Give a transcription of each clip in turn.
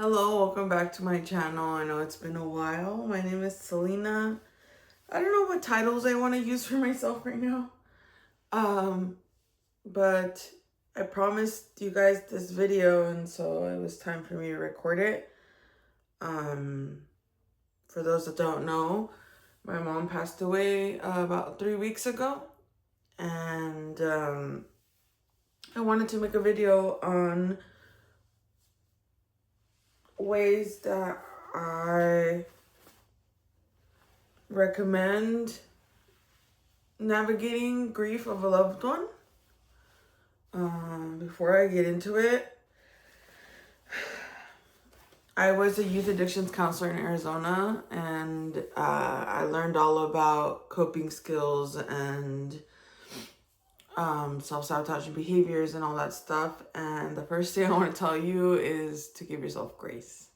Hello, welcome back to my channel. I know it's been a while. My name is Selena. I don't know what titles I want to use for myself right now. But I promised you guys this video, and so it was time for me to record it. For those that don't know, my mom passed away about 3 weeks ago, and I wanted to make a video on ways that I recommend navigating grief of a loved one. Before I get into it, I was a youth addictions counselor in Arizona, and I learned all about coping skills and self-sabotaging behaviors and all that stuff. And the first thing I want to tell you is to give yourself grace.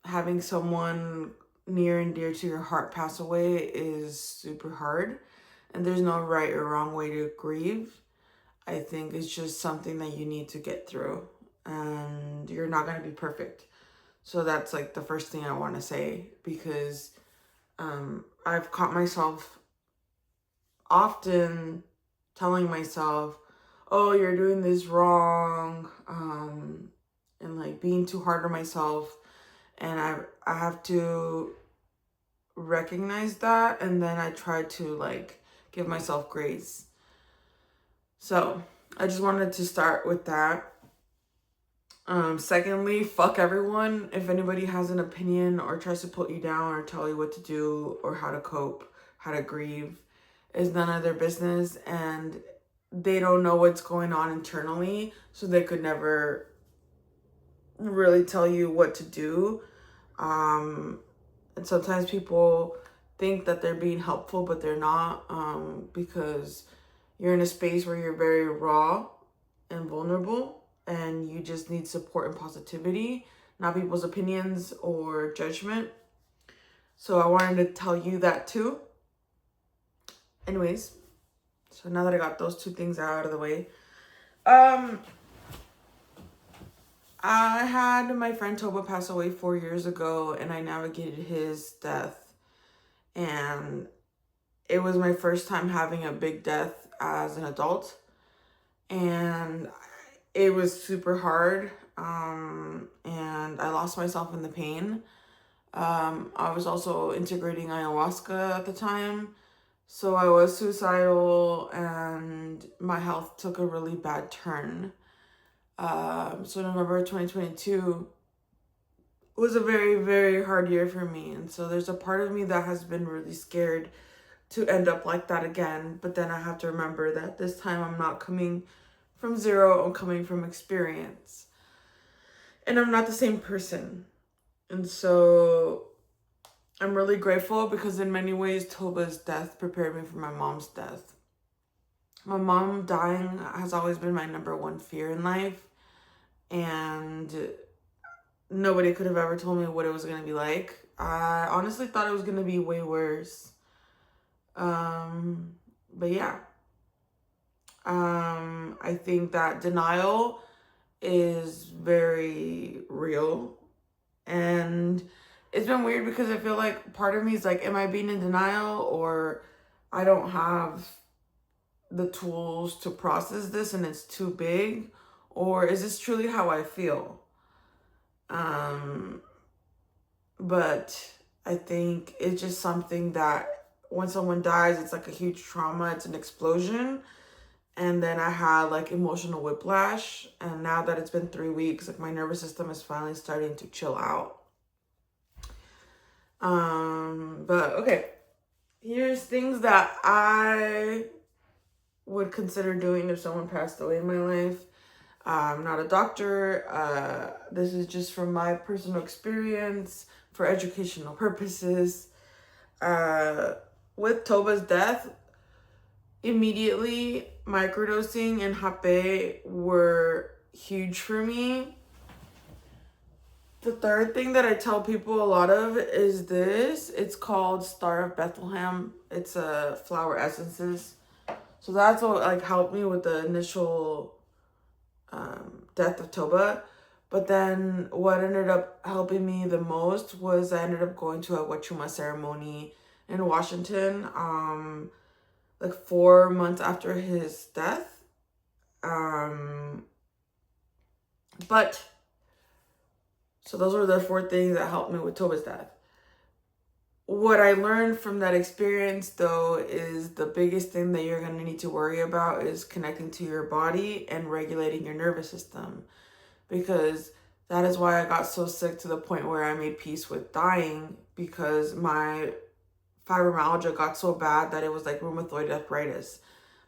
Having someone near and dear to your heart pass away is super hard, and there's no right or wrong way to grieve. I think it's just something that you need to get through, and you're not going to be perfect. So that's like the first thing I want to say, because I've caught myself often telling myself, oh, you're doing this wrong, and like being too hard on myself. And I have to recognize that, and then I try to like give myself grace. So I just wanted to start with that. Secondly, fuck everyone. If anybody has an opinion or tries to put you down or tell you what to do or how to cope, how to grieve, is none of their business, and they don't know what's going on internally, so they could never really tell you what to do. And sometimes people think that they're being helpful, but they're not, because you're in a space where you're very raw and vulnerable, and you just need support and positivity, not people's opinions or judgment. So I wanted to tell you that too. Anyways, so now that I got those two things out of the way, I had my friend Toba pass away 4 years ago, and I navigated his death. And it was my first time having a big death as an adult. And it was super hard. And I lost myself in the pain. I was also integrating ayahuasca at the time. So I was suicidal, and my health took a really bad turn. So November 2022 was a very, very hard year for me. And so there's a part of me that has been really scared to end up like that again. But then I have to remember that this time I'm not coming from zero, I'm coming from experience. And I'm not the same person. And so I'm really grateful, because in many ways, Toba's death prepared me for my mom's death. My mom dying has always been my number one fear in life. And nobody could have ever told me what it was going to be like. I honestly thought it was going to be way worse. But yeah. I think that denial is very real. And it's been weird, because I feel like part of me is like, am I being in denial, or I don't have the tools to process this and it's too big, or is this truly how I feel? But I think it's just something that when someone dies, it's like a huge trauma, it's an explosion. And then I had like emotional whiplash, and now that it's been 3 weeks, like my nervous system is finally starting to chill out. But okay, here's things that I would consider doing if someone passed away in my life. I'm not a doctor. This is just from my personal experience for educational purposes. With Toba's death, immediately microdosing and hape were huge for me. The third thing that I tell people a lot of is this. It's called Star of Bethlehem. It's flower essences. So that's what like helped me with the initial death of Toba. But then what ended up helping me the most was I ended up going to a Wachuma ceremony in Washington, like 4 months after his death. But so those were the 4 things that helped me with Toba's death. What I learned from that experience, though, is the biggest thing that you're going to need to worry about is connecting to your body and regulating your nervous system. Because that is why I got so sick to the point where I made peace with dying, because my fibromyalgia got so bad that it was like rheumatoid arthritis.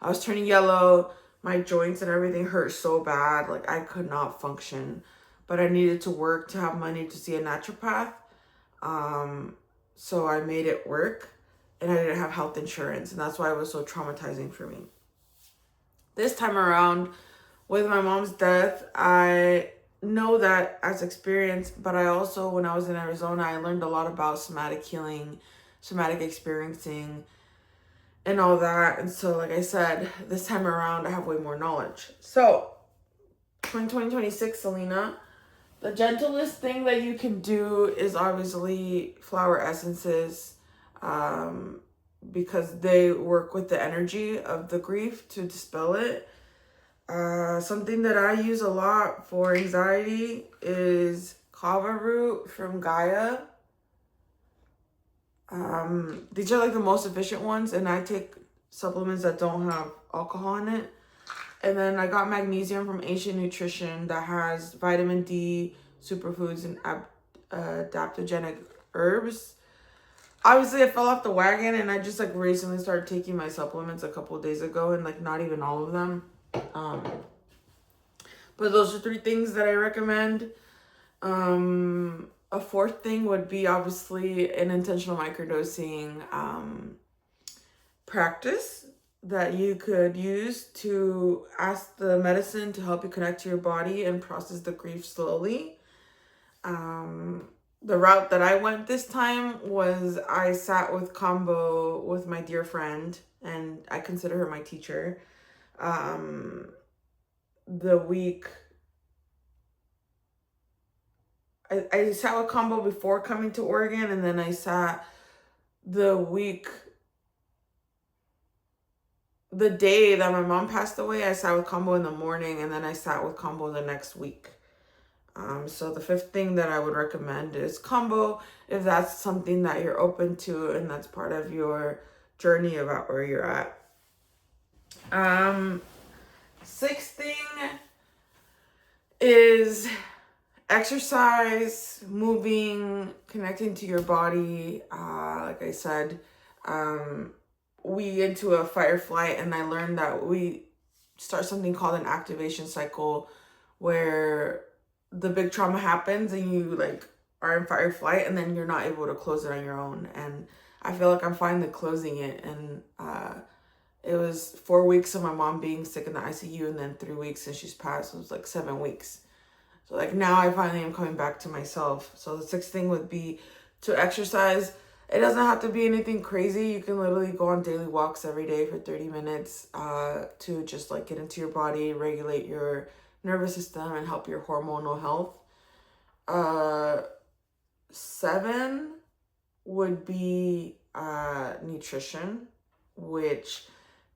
I was turning yellow, my joints and everything hurt so bad, like I could not function. But I needed to work to have money to see a naturopath. So I made it work, and I didn't have health insurance, and that's why it was so traumatizing for me. This time around, with my mom's death, I know that as experience, but I also, when I was in Arizona, I learned a lot about somatic healing, somatic experiencing, and all that. And so, like I said, this time around, I have way more knowledge. So, 2026, Selena, the gentlest thing that you can do is obviously flower essences, because they work with the energy of the grief to dispel it. Something that I use a lot for anxiety is kava root from Gaia. These are like the most efficient ones, and I take supplements that don't have alcohol in it. And then I got magnesium from Asian Nutrition that has vitamin D, superfoods, and adaptogenic herbs. Obviously, I fell off the wagon, and I just like recently started taking my supplements a couple of days ago, and like not even all of them. But those are 3 things that I recommend. A 4th thing would be obviously an intentional microdosing practice that you could use to ask the medicine to help you connect to your body and process the grief slowly. The route that I went this time was I sat with Kambo with my dear friend, and I consider her my teacher. The week I sat with Kambo before coming to Oregon, and then I sat the day that my mom passed away, I sat with Kambo in the morning, and then I sat with Kambo the next week. So the 5th thing that I would recommend is Kambo, if that's something that you're open to and that's part of your journey about where you're at. 6th thing is exercise, moving, connecting to your body. Like I said, we get into a fight or flight, and I learned that we start something called an activation cycle, where the big trauma happens and you like are in fight or flight, and then you're not able to close it on your own. And I feel like I'm finally closing it. And it was 4 weeks of my mom being sick in the ICU, and then 3 weeks since she's passed. It was like 7 weeks. So like now I finally am coming back to myself. So the 6th thing would be to exercise. It doesn't have to be anything crazy. You can literally go on daily walks every day for 30 minutes to just like get into your body, regulate your nervous system, and help your hormonal health. 7 would be nutrition, which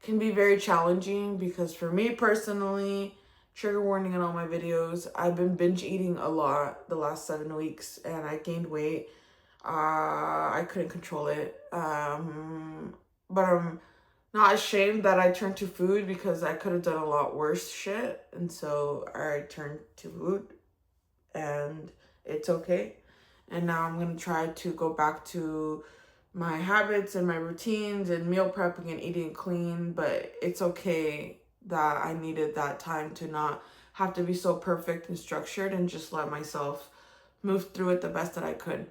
can be very challenging because for me personally, trigger warning in all my videos, I've been binge eating a lot the last 7 weeks, and I gained weight. I couldn't control it. But I'm not ashamed that I turned to food, because I could have done a lot worse shit. And so I turned to food, and it's okay. And now I'm going to try to go back to my habits and my routines and meal prepping and eating clean. But it's okay that I needed that time to not have to be so perfect and structured, and just let myself move through it the best that I could.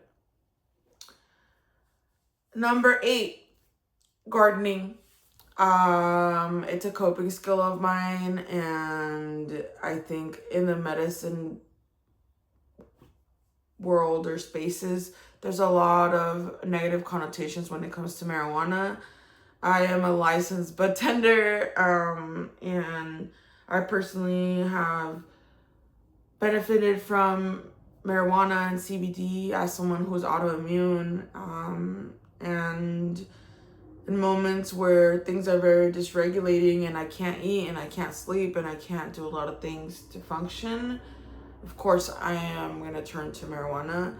Number 8, gardening. It's a coping skill of mine, and I think in the medicine world or spaces, there's a lot of negative connotations when it comes to marijuana. I am a licensed bud tender, and I personally have benefited from marijuana and CBD as someone who's autoimmune, and in moments where things are very dysregulating and I can't eat and I can't sleep and I can't do a lot of things to function, of course I am going to turn to marijuana.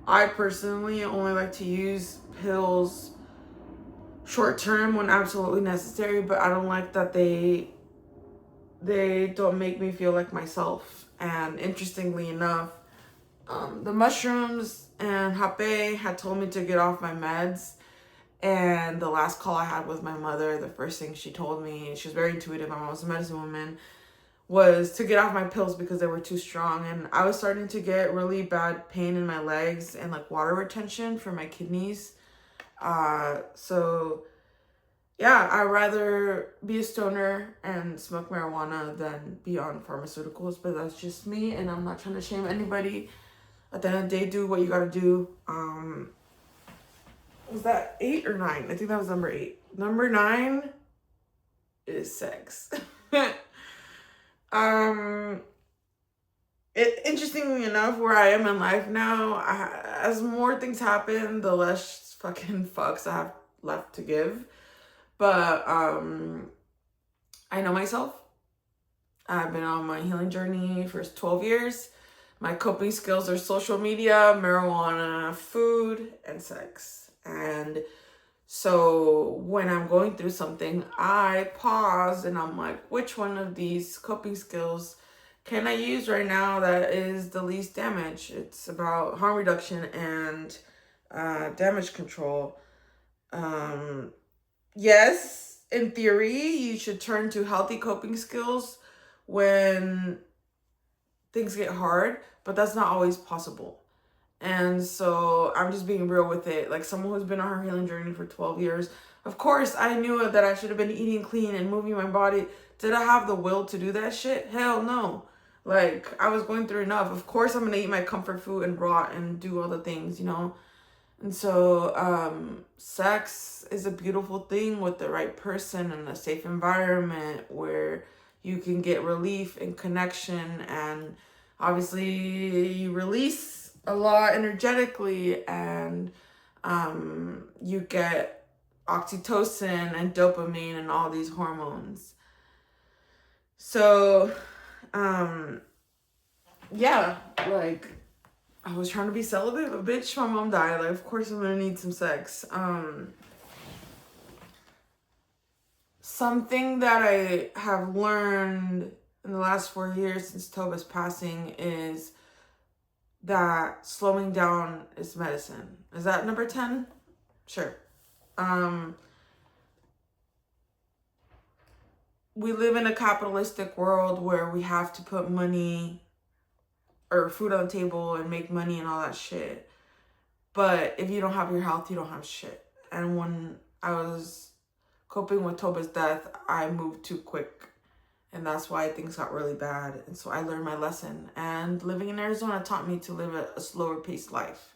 I personally only like to use pills short term when absolutely necessary, but I don't like that they don't make me feel like myself. And interestingly enough, the mushrooms and Hape had told me to get off my meds. And the last call I had with my mother, the first thing she told me, she was very intuitive, my mom was a medicine woman, was to get off my pills because they were too strong. And I was starting to get really bad pain in my legs and like water retention for my kidneys. So yeah, I'd rather be a stoner and smoke marijuana than be on pharmaceuticals, but that's just me, and I'm not trying to shame anybody. At the end of the day, do what you gotta do. Was that 8 or 9? I think that was number 8. Number 9 is sex. Interestingly enough, where I am in life now, as more things happen, the less fucking fucks I have left to give. But I know myself. I've been on my healing journey for 12 years. My coping skills are social media, marijuana, food, and sex. And so when I'm going through something, I pause and I'm like, which one of these coping skills can I use right now that is the least damage? It's about harm reduction and damage control. Yes, in theory, you should turn to healthy coping skills when things get hard, but that's not always possible. And so I'm just being real with it. Like someone who's been on her healing journey for 12 years, of course I knew that I should have been eating clean and moving my body. Did I have the will to do that shit? Hell no. Like I was going through enough. Of course I'm gonna eat my comfort food and rot and do all the things, you know? And so sex is a beautiful thing with the right person and a safe environment where you can get relief and connection, and obviously you release a lot energetically, and you get oxytocin and dopamine and all these hormones. So yeah, like I was trying to be celibate, but bitch, my mom died. Like, of course I'm gonna need some sex. Something that I have learned in the last 4 years since Toba's passing is that slowing down is medicine. Is that number 10? Sure. We live in a capitalistic world where we have to put money or food on the table and make money and all that shit. But if you don't have your health, you don't have shit. And when I was coping with Toba's death, I moved too quick. And that's why things got really bad. And so I learned my lesson. And living in Arizona taught me to live a slower paced life.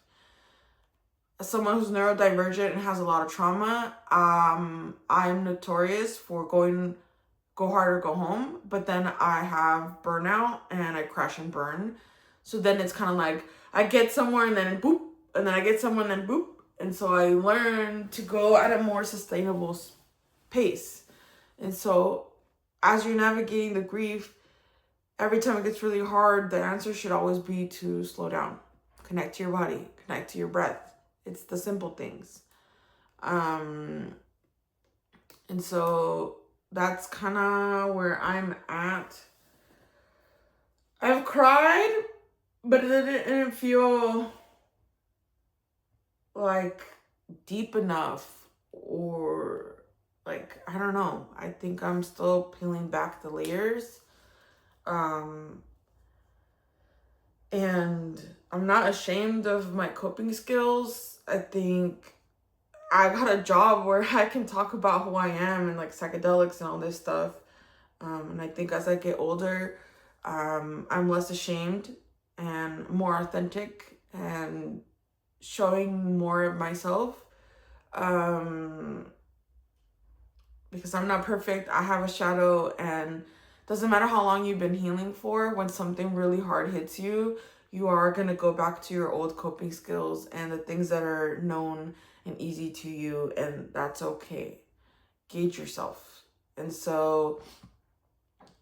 As someone who's neurodivergent and has a lot of trauma, I'm notorious for go hard or go home. But then I have burnout and I crash and burn. So then it's kind of like I get somewhere and then boop. And then I get somewhere and then boop. And so I learned to go at a more sustainable pace. And so as you're navigating the grief, every time it gets really hard, the answer should always be to slow down, connect to your body, connect to your breath. It's the simple things. And so that's kind of where I'm at. I've cried, but it didn't feel like deep enough, or like, I don't know. I think I'm still peeling back the layers. And I'm not ashamed of my coping skills. I think I got a job where I can talk about who I am and like psychedelics and all this stuff. And I think as I get older, I'm less ashamed and more authentic and showing more of myself. Because I'm not perfect. I have a shadow, and doesn't matter how long you've been healing for, when something really hard hits you, you are going to go back to your old coping skills and the things that are known and easy to you, and that's okay. Gauge yourself. And so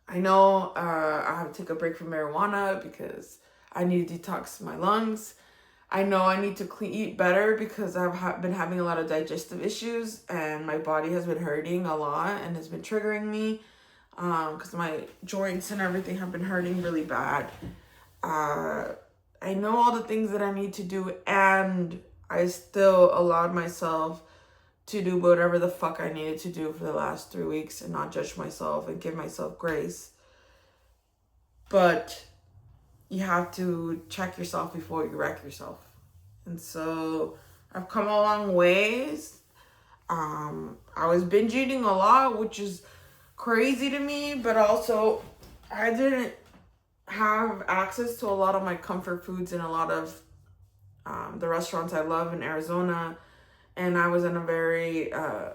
I know I have to take a break from marijuana because I need to detox my lungs. I know I need to eat better because I've been having a lot of digestive issues, and my body has been hurting a lot and has been triggering me because my joints and everything have been hurting really bad. I know all the things that I need to do, and I still allowed myself to do whatever the fuck I needed to do for the last 3 weeks and not judge myself and give myself grace. But you have to check yourself before you wreck yourself. And so I've come a long ways. I was binge eating a lot, which is crazy to me, but also I didn't have access to a lot of my comfort foods in a lot of the restaurants I love in Arizona. And I was in a very I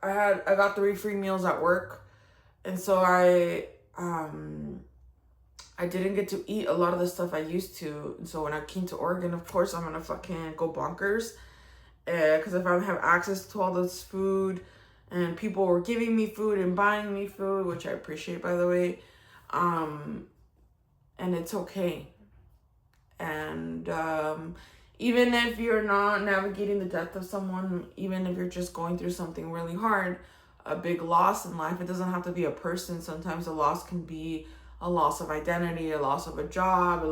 got 3 free meals at work, and so I didn't get to eat a lot of the stuff I used to. And so when I came to Oregon, of course I'm gonna fucking go bonkers, because if I have access to all this food and people were giving me food and buying me food, which I appreciate, by the way, and it's okay. And even if you're not navigating the death of someone, even if you're just going through something really hard, a big loss in life, it doesn't have to be a person. Sometimes a loss can be a loss of identity, a loss of a job, a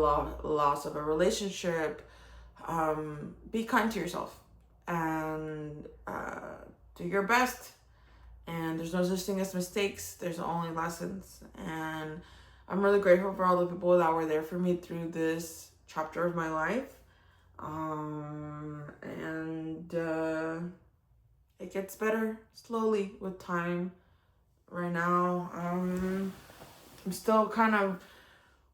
loss of a relationship. Be kind to yourself and do your best. And there's no such thing as mistakes. There's only lessons. And I'm really grateful for all the people that were there for me through this chapter of my life. And it gets better slowly with time. Right now, I'm still kind of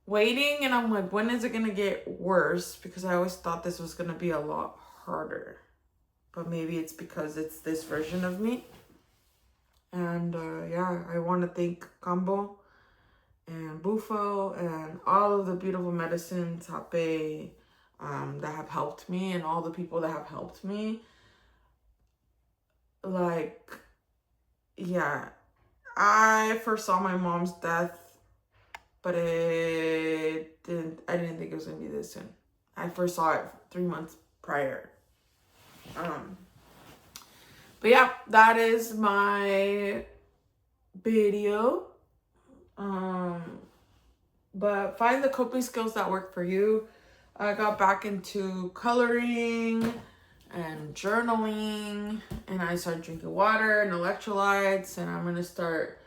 waiting, and I'm like, when is it gonna get worse? Because I always thought this was gonna be a lot harder, but maybe it's because it's this version of me. And I want to thank Kambo and Bufo and all of the beautiful medicines, Hape, that have helped me, and all the people that have helped me. I first saw my mom's death, but I didn't think it was gonna be this soon. I first saw it 3 months prior. But yeah, that is my video. But find the coping skills that work for you. I got back into coloring and journaling, and I started drinking water and electrolytes, and I'm gonna start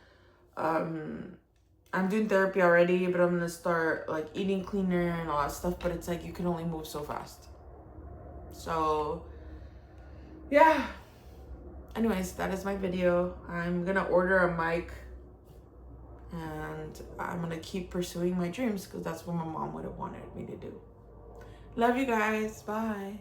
I'm doing therapy already, but I'm gonna start like eating cleaner and all that stuff. But it's like you can only move so fast. So yeah, anyways, that is my video. I'm gonna order a mic, and I'm gonna keep pursuing my dreams because that's what my mom would have wanted me to do. Love you guys. Bye.